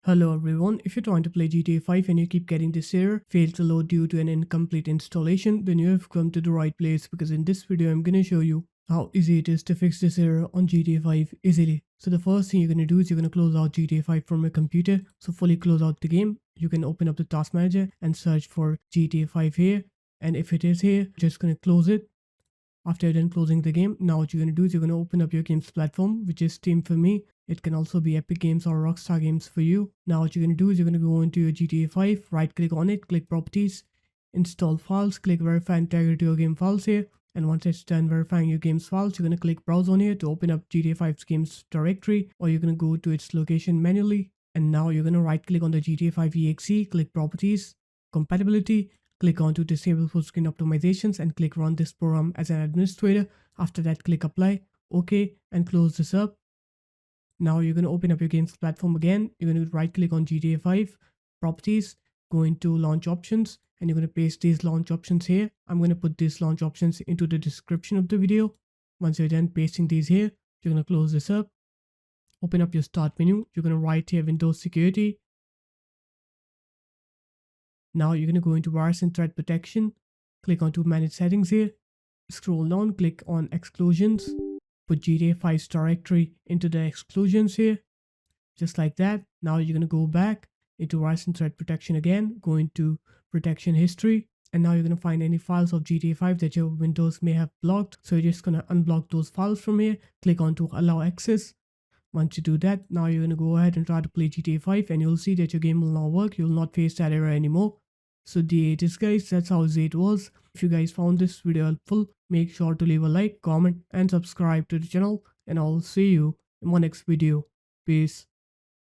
Hello everyone, if you're trying to play GTA 5 and you keep getting this error, fail to load due to an incomplete installation, then you have come to the right place because in this video I'm gonna show you how easy it is to fix this error on GTA 5 easily. So the first thing you're gonna do is you're gonna close out GTA 5 from your computer. So fully close out the game. You can open up the task manager and search for GTA 5 here. And if it is here, just gonna close it. After you're done closing the game, now what you're going to do is you're going to open up your games platform, which is Steam for me. It can also be Epic Games or Rockstar Games for you. Now what you're going to do is you're going to go into your GTA 5, right click on it, click properties, install files, click verify integrity of game files here. And once it's done verifying your games files, you're going to click browse on here to open up GTA 5's games directory, or you're going to go to its location manually. And now you're going to right click on the GTA 5 exe, click properties, compatibility, click on to disable full screen optimizations and click run this program as an administrator. After that, click apply, OK, and close this up. Now you're going to open up your games platform again. You're going to right click on GTA 5, properties, go into launch options, and you're going to paste these launch options here. I'm going to put these launch options into the description of the video. Once you're done pasting these here, you're going to close this up. Open up your start menu. You're going to write here Windows Security. Now you're going to go into virus and threat protection, click on to manage settings here, scroll down, click on exclusions, put GTA 5's directory into the exclusions here, just like that. Now you're going to go back into virus and threat protection again, go into protection history, and now you're going to find any files of GTA 5 that your Windows may have blocked. So you're just going to unblock those files from here, click on to allow access. Once you do that, now you're going to go ahead and try to play GTA 5 and you'll see that your game will not work. You'll not face that error anymore. So it is guys, that's how easy it was. If you guys found this video helpful, make sure to leave a like, comment and subscribe to the channel, and I'll see you in my next video. Peace.